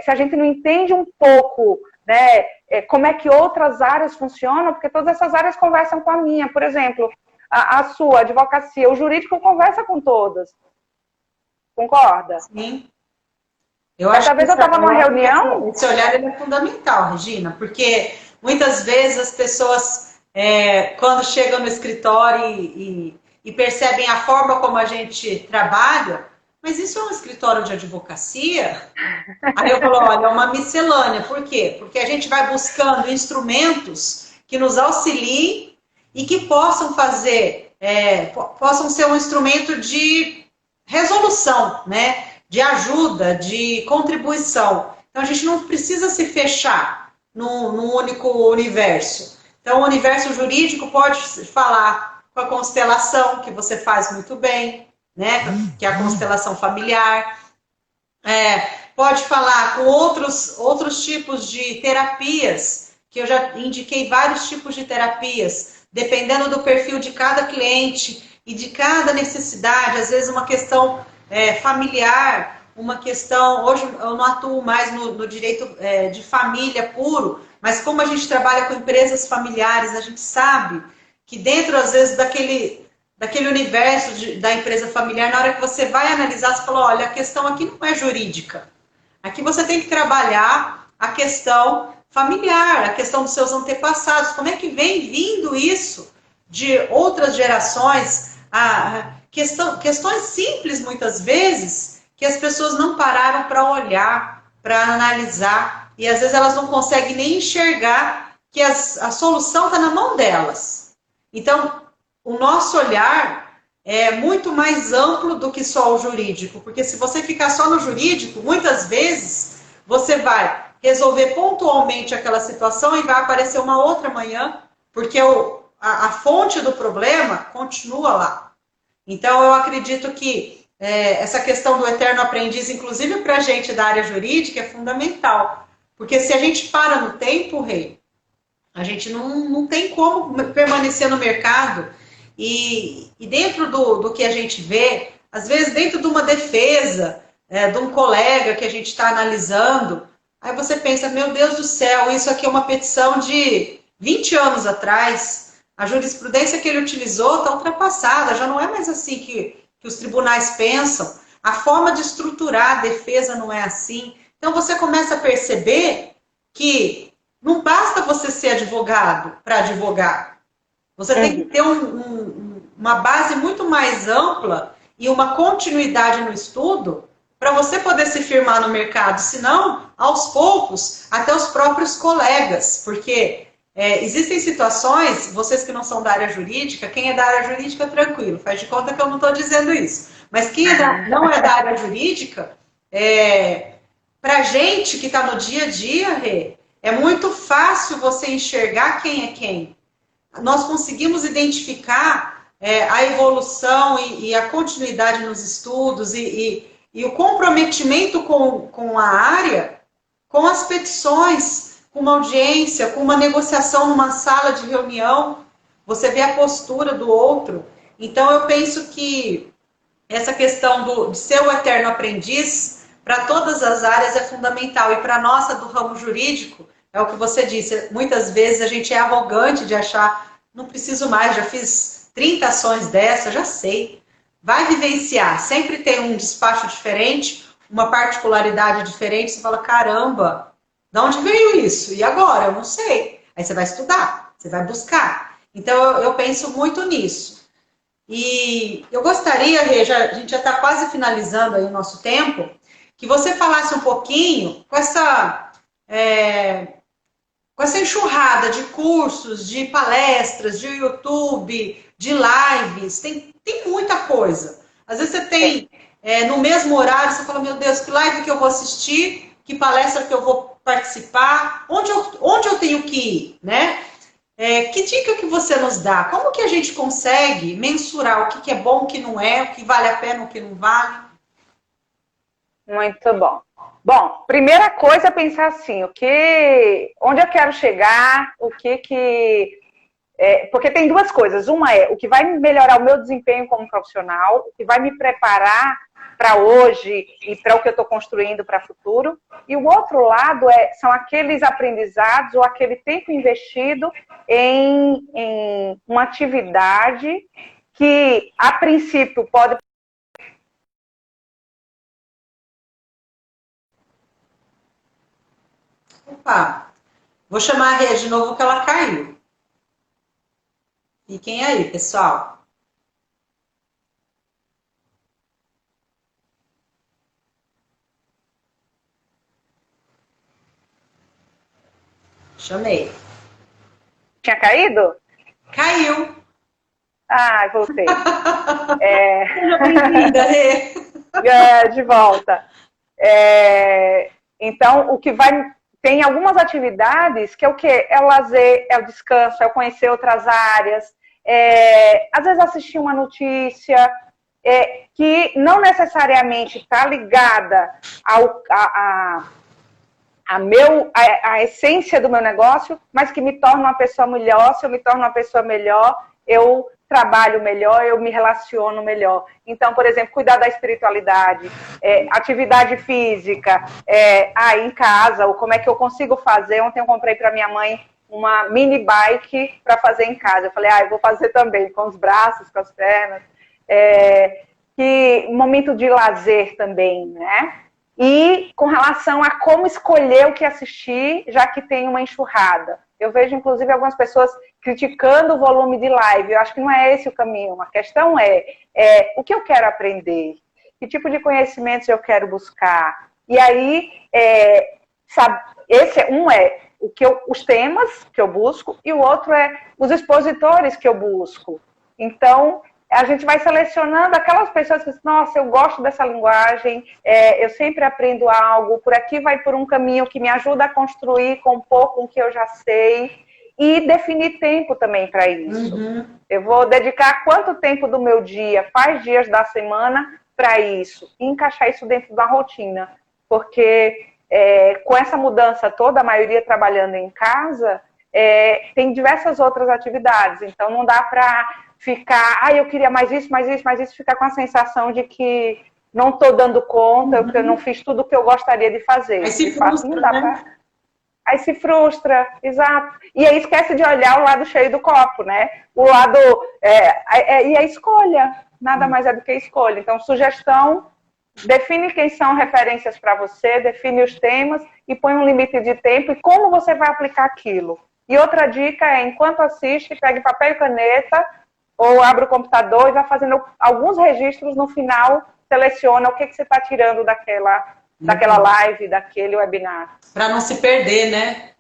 se a gente não entende um pouco, né, como é que outras áreas funcionam, porque todas essas áreas conversam com a minha. Por exemplo, a sua, a advocacia, o jurídico conversa com todas. Concorda? Sim. Eu acho talvez eu estava numa reunião... Esse olhar ele é fundamental, Regina, porque muitas vezes as pessoas... quando chegam no escritório e percebem a forma como a gente trabalha, mas isso é um escritório de advocacia? Aí eu falo, olha, é uma miscelânea. Por quê? Porque a gente vai buscando instrumentos que nos auxiliem e que possam possam ser um instrumento de resolução, né? De ajuda, de contribuição. Então a gente não precisa se fechar num único universo. Então, o universo jurídico pode falar com a constelação, que você faz muito bem, né? Que é a constelação familiar. Pode falar com outros tipos de terapias, que eu já indiquei vários tipos de terapias, dependendo do perfil de cada cliente e de cada necessidade. Às vezes, uma questão familiar, uma questão... Hoje, eu não atuo mais no direito de família puro, mas como a gente trabalha com empresas familiares, a gente sabe que dentro, às vezes, daquele universo da empresa familiar, na hora que você vai analisar, você fala, olha, a questão aqui não é jurídica. Aqui você tem que trabalhar a questão familiar, a questão dos seus antepassados. Como é que vem vindo isso de outras gerações? Questões simples, muitas vezes, que as pessoas não pararam para olhar, para analisar. E às vezes elas não conseguem nem enxergar que a solução está na mão delas. Então, o nosso olhar é muito mais amplo do que só o jurídico, porque se você ficar só no jurídico, muitas vezes você vai resolver pontualmente aquela situação e vai aparecer uma outra amanhã, porque a fonte do problema continua lá. Então, eu acredito que essa questão do eterno aprendiz, inclusive para a gente da área jurídica, é fundamental. Porque se a gente para no tempo, Rei, a gente não tem como permanecer no mercado. E dentro do que a gente vê, às vezes dentro de uma defesa, de um colega que a gente está analisando, aí você pensa, meu Deus do céu, isso aqui é uma petição de 20 anos atrás, a jurisprudência que ele utilizou está ultrapassada, já não é mais assim que os tribunais pensam, a forma de estruturar a defesa não é assim. Então você começa a perceber que não basta você ser advogado para advogar. Você tem que ter uma base muito mais ampla e uma continuidade no estudo para você poder se firmar no mercado. Senão, aos poucos, até os próprios colegas, porque existem situações, vocês que não são da área jurídica, quem é da área jurídica, tranquilo, faz de conta que eu não estou dizendo isso. Mas quem não é da área jurídica, para a gente que está no dia a dia, Rê, é muito fácil você enxergar quem é quem. Nós conseguimos identificar a evolução e a continuidade nos estudos e o comprometimento com a área, com as petições, com uma audiência, com uma negociação numa sala de reunião, você vê a postura do outro. Então, eu penso que essa questão de ser o eterno aprendiz, para todas as áreas é fundamental. E para a nossa, do ramo jurídico, é o que você disse, muitas vezes a gente é arrogante de achar, não preciso mais, já fiz 30 ações dessa, já sei. Vai vivenciar, sempre tem um despacho diferente, uma particularidade diferente, você fala, caramba, de onde veio isso? E agora? Eu não sei. Aí você vai estudar, você vai buscar. Então, eu penso muito nisso. E eu gostaria, Rê, a gente já está quase finalizando aí o nosso tempo, que você falasse um pouquinho com essa enxurrada de cursos, de palestras, de YouTube, de lives, tem muita coisa. Às vezes você tem, no mesmo horário, você fala, meu Deus, que live que eu vou assistir, que palestra que eu vou participar, onde eu tenho que ir, né? Que dica que você nos dá? Como que a gente consegue mensurar o que é bom, o que não é, o que vale a pena, o que não vale? Muito bom. Bom, primeira coisa é pensar assim, onde eu quero chegar, porque tem duas coisas. Uma é o que vai melhorar o meu desempenho como profissional, o que vai me preparar para hoje e para o que eu estou construindo para o futuro. E o outro lado são aqueles aprendizados ou aquele tempo investido em uma atividade que, a princípio, pode... Opa, vou chamar a Rê de novo que ela caiu. Fiquem aí, pessoal. Chamei. Tinha caído? Caiu. Ah, voltei. Seja bem-vinda, Rê. De volta. Então, tem algumas atividades que é o quê? É o lazer, é o descanso, é o conhecer outras áreas, às vezes assistir uma notícia que não necessariamente está ligada à essência do meu negócio, mas que me torna uma pessoa melhor. Se eu me torno uma pessoa melhor, eu trabalho melhor, eu me relaciono melhor. Então, por exemplo, cuidar da espiritualidade, atividade física, em casa, ou como é que eu consigo fazer. Ontem eu comprei para minha mãe uma mini bike para fazer em casa. Eu falei, eu vou fazer também, com os braços, com as pernas. Momento de lazer também, né? E com relação a como escolher o que assistir, já que tem uma enxurrada. Eu vejo, inclusive, algumas pessoas criticando o volume de live. Eu acho que não é esse o caminho. A questão é o que eu quero aprender, que tipo de conhecimentos eu quero buscar. E aí, os temas que eu busco, e o outro é os expositores que eu busco. Então, a gente vai selecionando aquelas pessoas que dizem, nossa, eu gosto dessa linguagem, eu sempre aprendo algo, por aqui vai por um caminho que me ajuda a construir com um pouco o que eu já sei, e definir tempo também para isso. Eu vou dedicar quanto tempo do meu dia, quais dias da semana para isso, e encaixar isso dentro da rotina, porque com essa mudança toda, a maioria trabalhando em casa, tem diversas outras atividades, então não dá para ficar, eu queria mais isso, ficar com a sensação de que não estou dando conta, que eu não fiz tudo o que eu gostaria de fazer. Aí se frustra, não dá, né? Aí se frustra, exato. E aí esquece de olhar o lado cheio do copo, né? O lado... e a escolha, nada mais é do que escolha. Então, sugestão, define quem são referências para você, define os temas e põe um limite de tempo e como você vai aplicar aquilo. E outra dica é, enquanto assiste, pegue papel e caneta, ou abre o computador e vai fazendo alguns registros, no final seleciona o que você está tirando daquela live, daquele webinar. Para não se perder, né?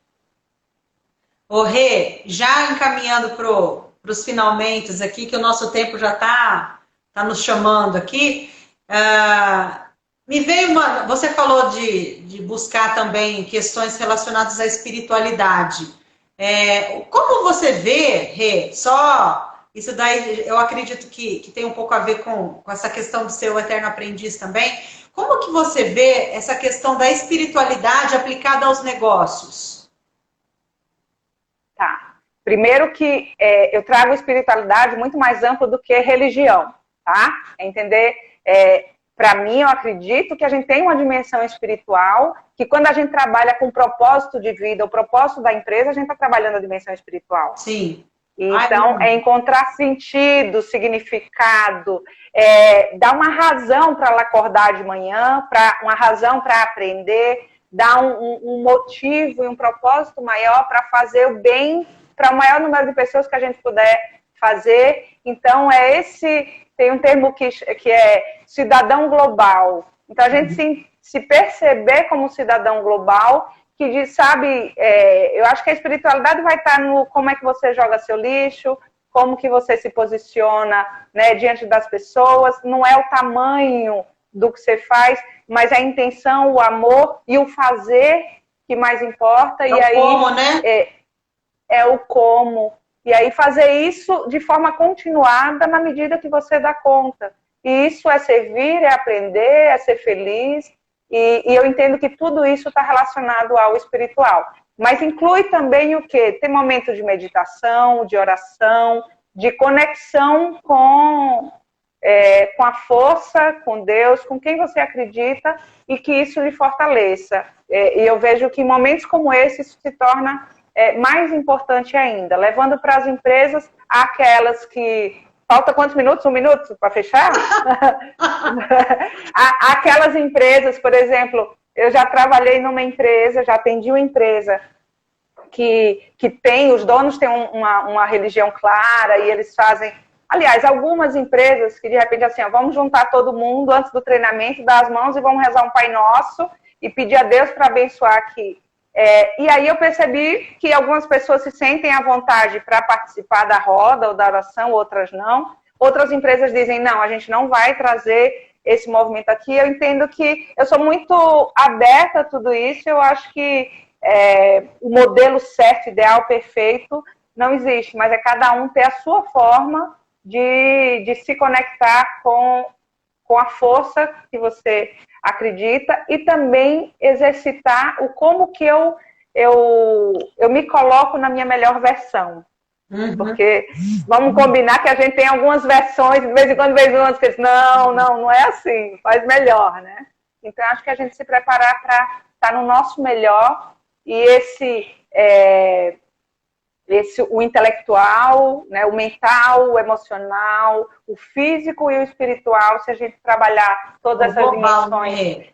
Ô Rê, já encaminhando para os finalmente aqui, que o nosso tempo já tá nos chamando aqui, me veio você falou de buscar também questões relacionadas à espiritualidade. Como você vê, Rê, isso daí eu acredito que tem um pouco a ver com essa questão do seu eterno aprendiz também. Como que você vê essa questão da espiritualidade aplicada aos negócios? Tá. Primeiro que eu trago espiritualidade muito mais ampla do que religião, tá? Entender, para mim, eu acredito que a gente tem uma dimensão espiritual, que quando a gente trabalha com propósito de vida, o propósito da empresa, a gente está trabalhando a dimensão espiritual. Sim. Então, encontrar sentido, significado, dar uma razão para ela acordar de manhã, uma razão para aprender, dar um motivo e um propósito maior para fazer o bem para o maior número de pessoas que a gente puder fazer. Então, tem um termo que é cidadão global. Então, a gente se perceber como cidadão global, que sabe, eu acho que a espiritualidade vai estar no como é que você joga seu lixo, como que você se posiciona, né, diante das pessoas, não é o tamanho do que você faz, mas a intenção, o amor e o fazer que mais importa. E aí, como, né? É o como. E aí fazer isso de forma continuada na medida que você dá conta. E isso é servir, é aprender, é ser feliz. E eu entendo que tudo isso está relacionado ao espiritual. Mas inclui também o quê? Ter momentos de meditação, de oração, de conexão com a força, com Deus, com quem você acredita e que isso lhe fortaleça. E eu vejo que em momentos como esse isso se torna mais importante ainda, levando para as empresas aquelas que... Falta quantos minutos? 1 minuto para fechar? Aquelas empresas, por exemplo, eu já trabalhei numa empresa, já atendi uma empresa que tem, os donos têm uma religião clara e eles fazem... Aliás, algumas empresas que de repente assim, vamos juntar todo mundo antes do treinamento, dar as mãos e vamos rezar um Pai Nosso e pedir a Deus para abençoar aqui. E aí eu percebi que algumas pessoas se sentem à vontade para participar da roda ou da oração, outras não. Outras empresas dizem, não, a gente não vai trazer esse movimento aqui. Eu entendo que eu sou muito aberta a tudo isso. Eu acho que o modelo certo, ideal, perfeito, não existe. Mas é cada um ter a sua forma de se conectar com a força que você acredita e também exercitar o como que eu me coloco na minha melhor versão. Porque vamos combinar que a gente tem algumas versões, de vez em quando vejo umas que dizem, não é assim, faz melhor, né? Então, acho que a gente se preparar para estar no nosso melhor e o intelectual, né, o mental, o emocional, o físico e o espiritual, se a gente trabalhar todas essas dimensões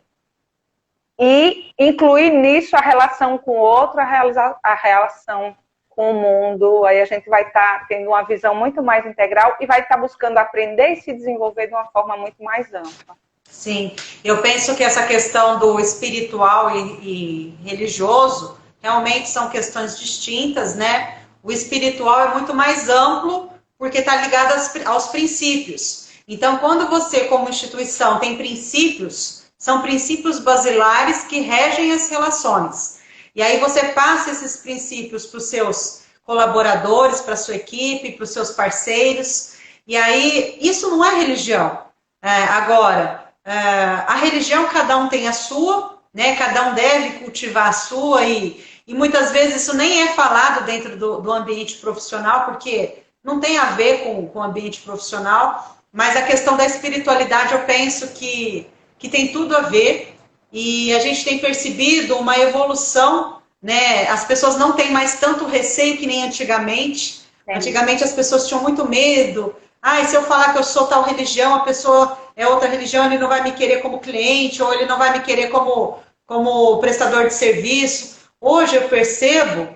e incluir nisso a relação com o outro, a relação com o mundo, aí a gente vai estar tendo uma visão muito mais integral e vai estar buscando aprender e se desenvolver de uma forma muito mais ampla. Sim, eu penso que essa questão do espiritual e religioso realmente são questões distintas, né? O espiritual é muito mais amplo porque está ligado aos princípios. Então, quando você, como instituição, tem princípios, são princípios basilares que regem as relações. E aí você passa esses princípios para os seus colaboradores, para a sua equipe, para os seus parceiros. E aí, isso não é religião. Agora, a religião, cada um tem a sua, né? Cada um deve cultivar a sua, e muitas vezes isso nem é falado dentro do ambiente profissional, porque não tem a ver com o ambiente profissional, mas a questão da espiritualidade eu penso que tem tudo a ver, e a gente tem percebido uma evolução, né? As pessoas não têm mais tanto receio que nem antigamente. Antigamente as pessoas tinham muito medo. E se eu falar que eu sou tal religião, a pessoa é outra religião, ele não vai me querer como cliente, ou ele não vai me querer como prestador de serviço. Hoje eu percebo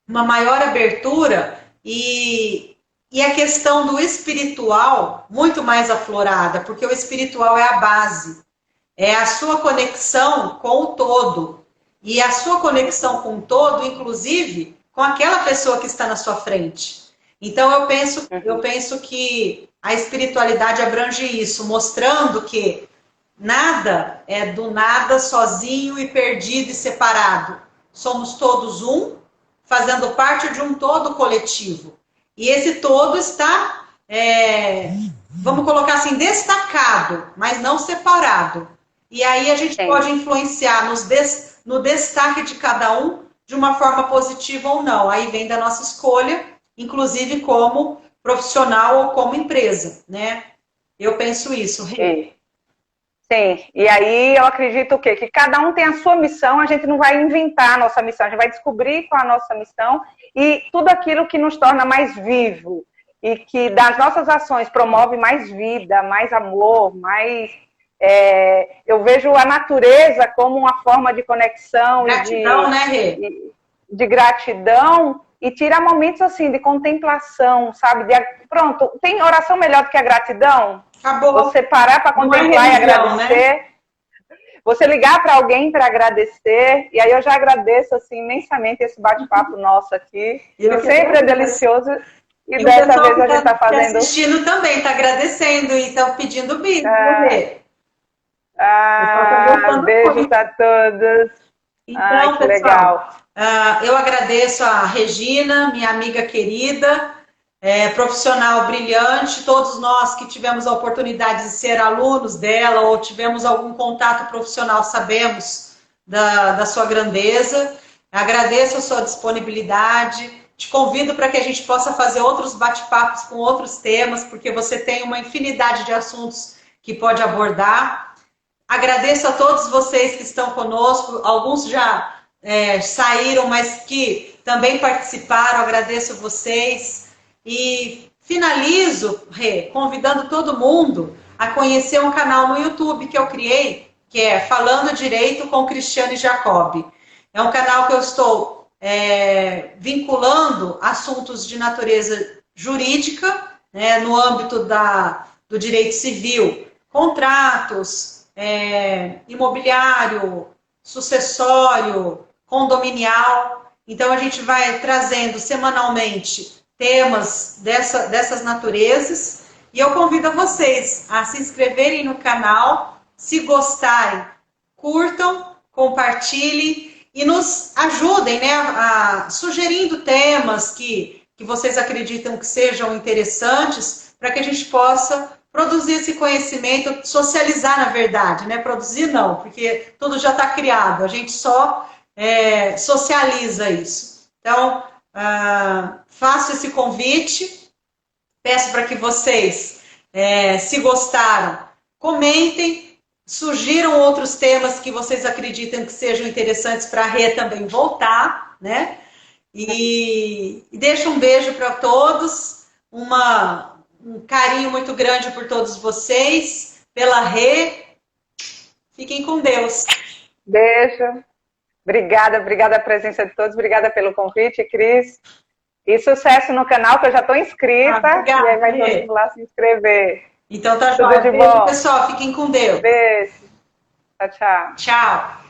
uma maior abertura e a questão do espiritual muito mais aflorada, porque o espiritual é a base, é a sua conexão com o todo, e a sua conexão com o todo, inclusive, com aquela pessoa que está na sua frente. Então, eu penso que a espiritualidade abrange isso, mostrando que nada é do nada, sozinho e perdido e separado. Somos todos um, fazendo parte de um todo coletivo. E esse todo está, vamos colocar assim, destacado, mas não separado. E aí a gente pode influenciar no destaque de cada um de uma forma positiva ou não. Aí vem da nossa escolha, inclusive como profissional ou como empresa, né? Eu penso isso. Sim. Sim, e aí eu acredito o quê? Que cada um tem a sua missão, a gente não vai inventar a nossa missão, a gente vai descobrir qual é a nossa missão e tudo aquilo que nos torna mais vivo e que das nossas ações promove mais vida, mais amor, mais... eu vejo a natureza como uma forma de conexão, gratidão, né, Rê? De gratidão, e tira momentos assim de contemplação, sabe? Pronto, tem oração melhor do que a gratidão? Acabou. Você parar para contemplar e agradecer. Né? Você ligar para alguém para agradecer. E aí eu já agradeço assim, imensamente esse bate-papo nosso aqui. Que sempre é delicioso. E dessa vez a gente está fazendo... Tá assistindo também, está agradecendo e está pedindo bico. Beijos a todos. Então, que pessoal, legal. Eu agradeço a Regina, minha amiga querida, profissional brilhante, todos nós que tivemos a oportunidade de ser alunos dela ou tivemos algum contato profissional, sabemos da sua grandeza. Agradeço a sua disponibilidade, te convido para que a gente possa fazer outros bate-papos com outros temas, porque você tem uma infinidade de assuntos que pode abordar. Agradeço a todos vocês que estão conosco, alguns já saíram, mas que também participaram, agradeço vocês. E finalizo, Rê, convidando todo mundo a conhecer um canal no YouTube que eu criei, que é Falando Direito com Cristiane Jacobi. É um canal que eu estou vinculando assuntos de natureza jurídica, né, no âmbito do direito civil, contratos, imobiliário, sucessório, condominial. Então, a gente vai trazendo semanalmente temas dessas naturezas, e eu convido a vocês a se inscreverem no canal, se gostarem, curtam, compartilhem e nos ajudem, né, sugerindo temas que vocês acreditam que sejam interessantes, para que a gente possa produzir esse conhecimento, socializar, na verdade, né? Produzir não, porque tudo já está criado, a gente só socializa isso. Então, faço esse convite, peço para que vocês, se gostaram, comentem, sugiram outros temas que vocês acreditam que sejam interessantes para a Rê também voltar, né? E deixo um beijo para todos, um carinho muito grande por todos vocês, pela Rê. Fiquem com Deus. Beijo. Obrigada pela presença de todos, obrigada pelo convite, Cris. E sucesso no canal, que eu já estou inscrita. Obrigada, e aí vai todo mundo lá se inscrever. Então tá tudo jóia. de Beijo, bom. pessoal. Fiquem com Deus. Beijo. Tchau, tchau. Tchau.